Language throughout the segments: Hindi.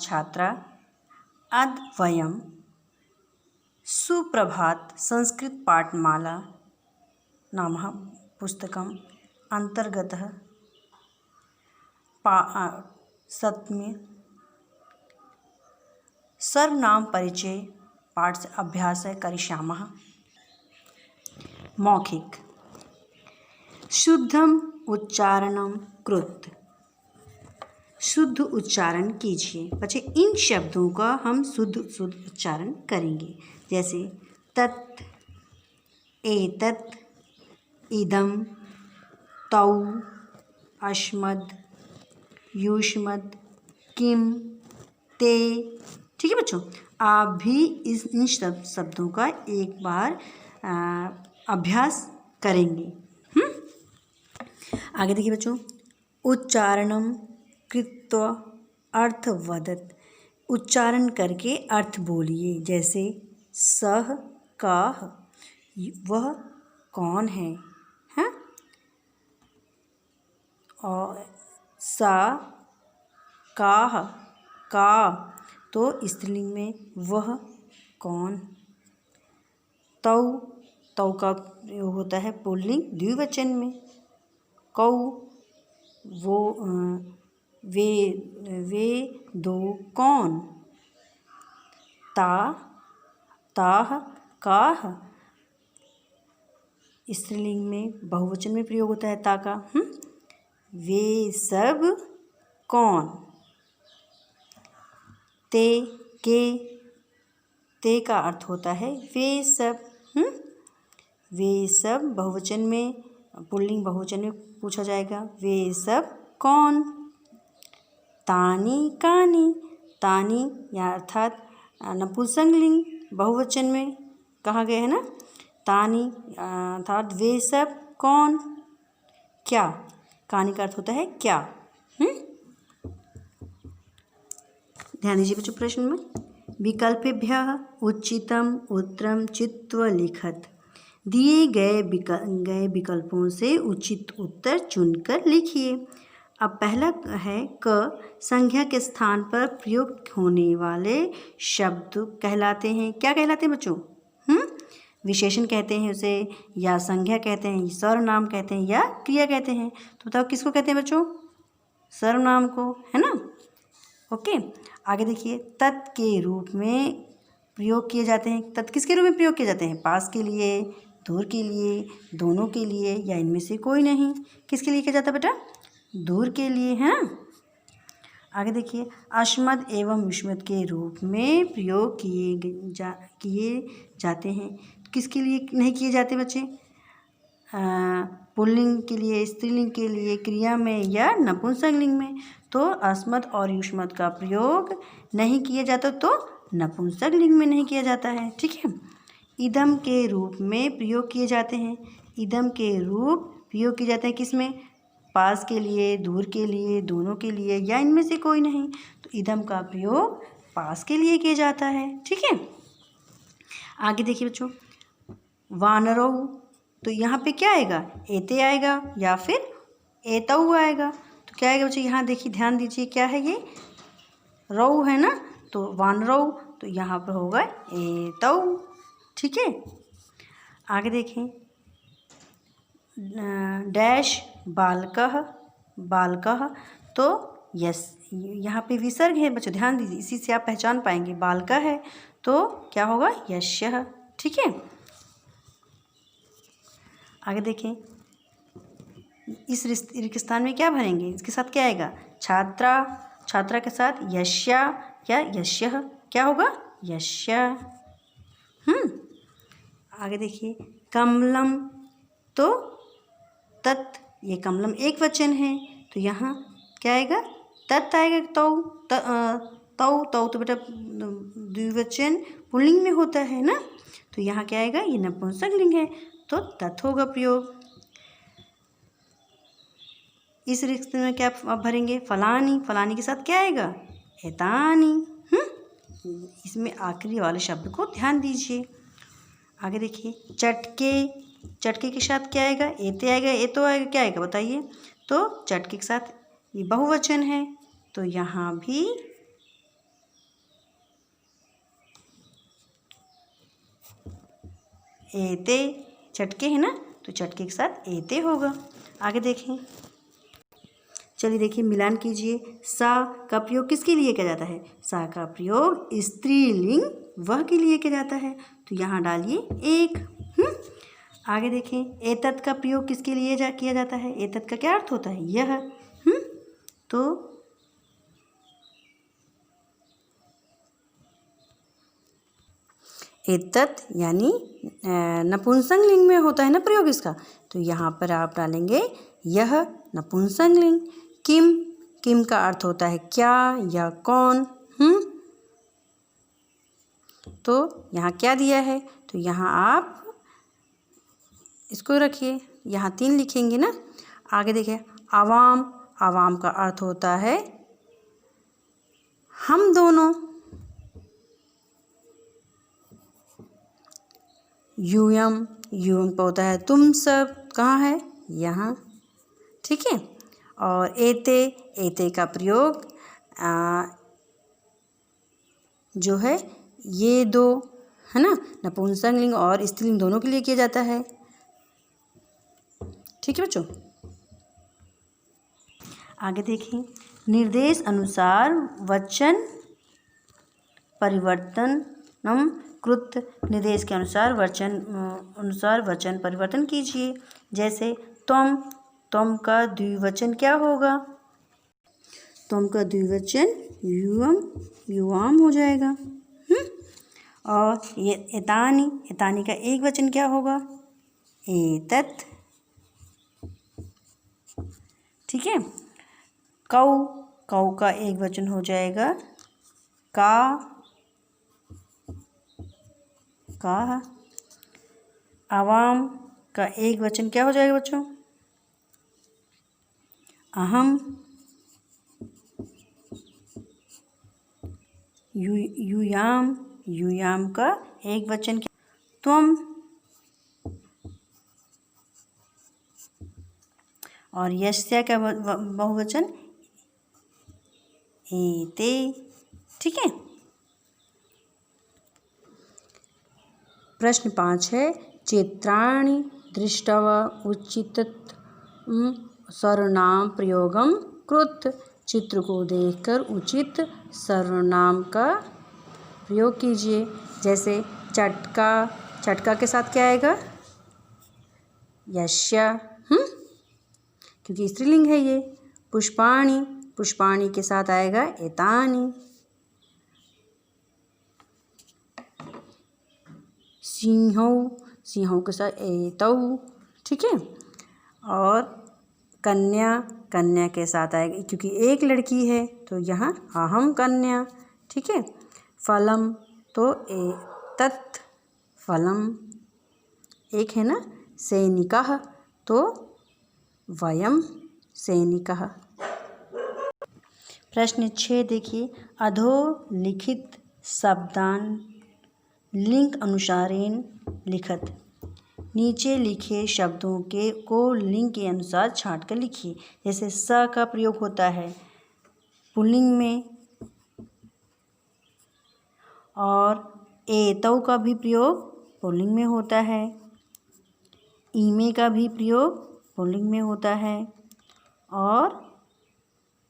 छात्रा अद्वयं सुप्रभात संस्कृत पाठमाला नामः पुस्तकम् अन्तर्गतः सप्तमी सर्वनाम परिचय पाठ अभ्यासः करिष्यामः। मौखिक शुद्धम उच्चारणम कृत, शुद्ध उच्चारण कीजिए। बच्चे इन शब्दों का हम शुद्ध उच्चारण करेंगे, जैसे तत्, एतत्, इदं, तौ, अस्मद्, युष्मद्, किम, ते। ठीक है बच्चों, आप भी इन शब्दों का एक बार अभ्यास करेंगे। आगे देखिए बच्चों, उच्चारणम कृत्वा अर्थ वदत, उच्चारण करके अर्थ बोलिए। जैसे सह काह, वह कौन है, हैं? और सा काह, का तो स्त्रीलिंग में वह कौन। तौ, तौ का प्रयोग होता है पुल्लिंग द्विवचन में। कौ, वो, वे दो कौन। ता, ताह, काह स्त्रीलिंग में बहुवचन में प्रयोग होता है ता का। वे सब कौन। ते, के, ते का अर्थ होता है वे सब। वे सब बहुवचन में, पुल्लिंग बहुवचन में पूछा जाएगा, वे सब कौन। तानी, कानी, तानी या अर्थात नपुंसकलिंग बहुवचन में कहा गया है ना। तानी अर्थात वे सब कौन। क्या, कानी का अर्थ होता है क्या। ध्यान दीजिए बच्चों प्रश्न में, विकल्पेभ्यः उचितम उत्तरम चित्वा लिखत, दिए गए विकल्पों से उचित उत्तर चुनकर लिखिए। अब पहला है क, संज्ञा के स्थान पर प्रयुक्त होने वाले शब्द कहलाते हैं, क्या कहलाते हैं बच्चों। विशेषण कहते हैं उसे, या संज्ञा कहते हैं, सर्वनाम कहते हैं, या क्रिया कहते हैं। तो बताओ किसको कहते हैं बच्चों, सर्वनाम को, है ना। ओके, आगे देखिए, तत् के रूप में प्रयोग किए जाते हैं। तत् किसके रूप में प्रयोग किए जाते हैं, पास के लिए, दूर के लिए, दोनों के लिए, या इनमें से कोई नहीं। किसके लिए किया जाता है बेटा, दूर के लिए, है ना। आगे देखिए, अस्मद् एवं युष्मद् के रूप में प्रयोग किए जाते हैं। किसके लिए नहीं किए जाते बच्चे, पुल्लिंग के लिए, स्त्रीलिंग के लिए, क्रिया में या नपुंसकलिंग में। तो अस्मद् और युष्मद् का प्रयोग नहीं किया जाता, तो नपुंसकलिंग में नहीं किया जाता है। ठीक है, इदम के रूप में प्रयोग किए जाते हैं। इदम के रूप प्रयोग किए जाते हैं किसमें, पास के लिए, दूर के लिए, दोनों के लिए, या इनमें से कोई नहीं। तो इदम का प्रयोग पास के लिए किया जाता है। ठीक है, आगे देखिए बच्चों, वानरौ, तो यहाँ पे क्या आएगा, एते आएगा या फिर एतौ आएगा। तो क्या आएगा बच्चों, यहाँ देखिए, ध्यान दीजिए, क्या है ये, रौ है ना, तो वानरौ, तो यहाँ पर होगा एतौ। ठीक है, आगे देखें, डैश बालकः, बालकः, तो यस, यहाँ पे विसर्ग है बच्चों, ध्यान दीजिए, इसी से आप पहचान पाएंगे। बालकः है तो क्या होगा, यश्यः। ठीक है, आगे देखें, इस रिक्त स्थान में क्या भरेंगे, इसके साथ क्या आएगा, छात्रा, छात्रा के साथ यश्या या यश्यः, क्या होगा, यश्य। आगे देखिए, कमलम, तो तत्, ये कमलम एक वचन है, तो यहाँ क्या आएगा, तत् आएगा। तौ, तौ तो बेटा द्विवचन पुल्लिंग में होता है ना, तो यहाँ क्या आएगा, ये नपुंसकलिंग है, तो तत् होगा प्रयोग। इस रिक्त में क्या आप भरेंगे, फलानी, फलानी के साथ क्या आएगा, एतानी। इसमें आखिरी वाले शब्द को ध्यान दीजिए। आगे देखिए, चटके, चटके के साथ क्या आएगा, एते आएगा, एतो आएगा, क्या आएगा बताइए। तो चटके के साथ ये बहुवचन है, तो यहाँ भी एते, चटके है ना, तो चटके के साथ एते होगा। आगे देखें, चलिए देखिए, मिलान कीजिए। सा का प्रयोग किसके लिए किया जाता है? सा का प्रयोग स्त्रीलिंग वह के लिए किया जाता है, तो यहाँ डालिए एक। आगे देखें, एतत् का प्रयोग किसके लिए किया जाता है? एतत् का क्या अर्थ होता है? यह। तो एतत् यानी नपुंसकलिंग में होता है ना प्रयोग इसका, तो यहाँ पर आप डालेंगे यह नपुंसकलिंग। किम, किम का अर्थ होता है क्या या कौन। तो यहाँ क्या दिया है, तो यहाँ आप इसको रखिए, यहाँ 3 लिखेंगे ना। आगे देखिए, आवाम, आवाम का अर्थ होता है हम दोनों। यूयम, यूयम का होता है तुम सब, कहाँ है? यहाँ, ठीक है। और एते, एते का प्रयोग जो है ये दो, है ना, नपुंसकलिंग और स्त्रीलिंग दोनों के लिए किया जाता है, ठीक है बच्चों। आगे देखें, निर्देश अनुसार वचन परिवर्तनम कृत, निर्देश के अनुसार वचन परिवर्तन कीजिए। जैसे त्वम, त्वम का द्विवचन क्या होगा? त्वम का द्विवचन युवम, युवाम हो जाएगा। और ये एतानी, एतानी का एक वचन क्या होगा? एतत्, ठीक है। कौ, कौ का एक वचन हो जाएगा का, का। आवाम का एक वचन क्या हो जाएगा बच्चों? अहम। युयाम, युयाम का एक वचन क्या? त्वम। और यस्य का बहुवचन एते, ठीक है। प्रश्न 5 है, चित्राणि दृष्ट्वा उचित सर्वनाम प्रयोगम कृत, चित्र को देखकर उचित सर्वनाम का प्रयोग कीजिए। जैसे चटका, चटका के साथ क्या आएगा? यस्य, क्योंकि स्त्रीलिंग है ये। पुष्पाणि, पुष्पाणि के साथ आएगा एतानि। सिंहौ, सिंहौ के साथ एतौ, ठीक है। और कन्या, कन्या के साथ आएगा, क्योंकि एक लड़की है तो यहाँ अहम कन्या, ठीक है। फलम, तो एतत् फलम, एक है ना। सैनिकः, तो वयम सैनिकः। प्रश्न 6 देखिए, अधोलिखित शब्दान लिंग अनुसारेण लिखत, नीचे लिखे शब्दों को लिंग के अनुसार छांट कर लिखिए। जैसे स का प्रयोग होता है पुल्लिंग में, और एतौ का भी प्रयोग पुल्लिंग में होता है, ईमे का भी प्रयोग पुल्लिंग में होता है, और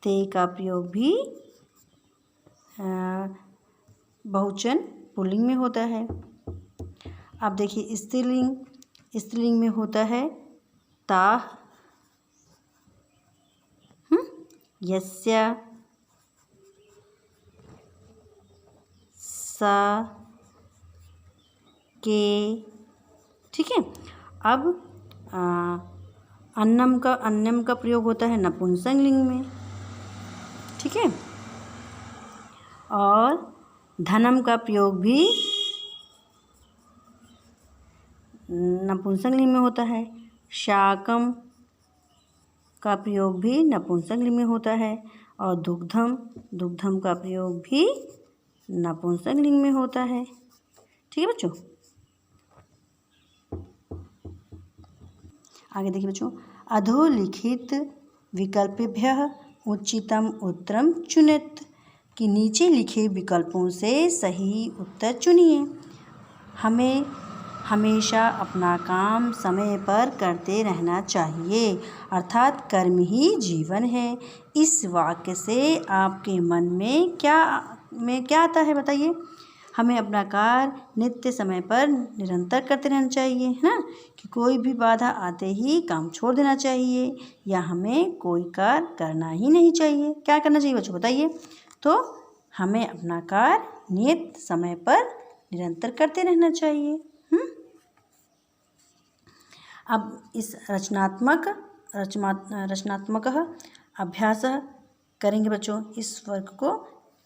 ते का प्रयोग भी बहुवचन पुल्लिंग में होता है। अब देखिए स्त्रीलिंग, स्त्रीलिंग में होता है ताः, यस्य, सा, के, ठीक है। अब अन्नम का प्रयोग होता है नपुंसकलिंग में, ठीक है। और धनम का प्रयोग भी नपुंसकलिंग में होता है। शाकम का प्रयोग भी नपुंसकलिंग में होता है। और दुग्धम, दुग्धम का प्रयोग भी नपुंसकलिंग में होता है, ठीक है बच्चों। आगे देखिए बच्चों, अधोलिखित विकल्पेभ्यः उचितम उत्तरम चुनेत, कि नीचे लिखे विकल्पों से सही उत्तर चुनिए। हमेशा अपना काम समय पर करते रहना चाहिए, अर्थात कर्म ही जीवन है। इस वाक्य से आपके मन में क्या आता है बताइए? हमें अपना कार्य नित्य समय पर निरंतर करते रहना चाहिए, है ना, कि कोई भी बाधा आते ही काम छोड़ देना चाहिए या हमें कोई कार्य करना ही नहीं चाहिए। क्या करना चाहिए बच्चों बताइए? तो हमें अपना कार्य नियत समय पर निरंतर करते रहना चाहिए। अब इस रचनात्मक अभ्यास करेंगे बच्चों इस वर्ग को,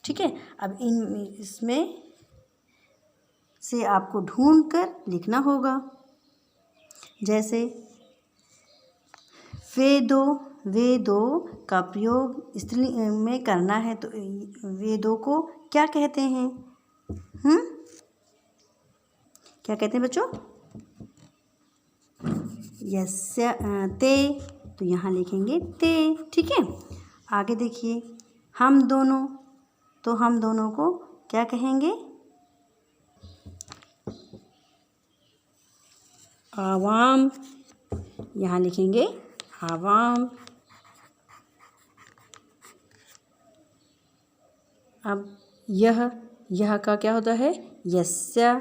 ठीक है। अब इसमें से आपको ढूंढ कर लिखना होगा। जैसे वे दो का प्रयोग स्त्रीलिंग में करना है तो वे दो को क्या कहते हैं? क्या कहते हैं बच्चों? यस्य ते, तो यहाँ लिखेंगे ते, ठीक है। आगे देखिए हम दोनों, तो हम दोनों को क्या कहेंगे? आवाम, यहाँ लिखेंगे आवाम। अब यह का क्या होता है? यस्य।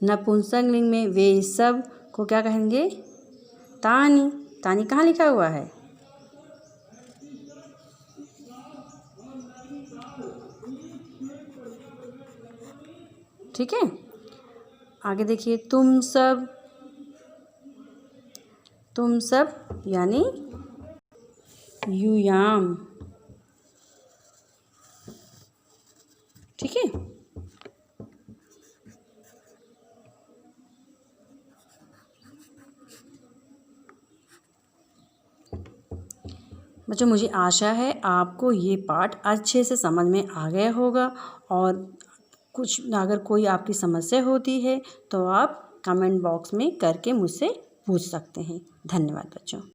नपुंसकलिंग में वे सब को क्या कहेंगे? तानी। तानी कहाँ लिखा हुआ है? ठीक है। आगे देखिए तुम सब यानी यूयाम, ठीक है। बच्चों मुझे आशा है आपको ये पाठ अच्छे से समझ में आ गया होगा, और कुछ अगर कोई आपकी समस्या होती है तो आप कमेंट बॉक्स में करके मुझसे पूछ सकते हैं। धन्यवाद बच्चों।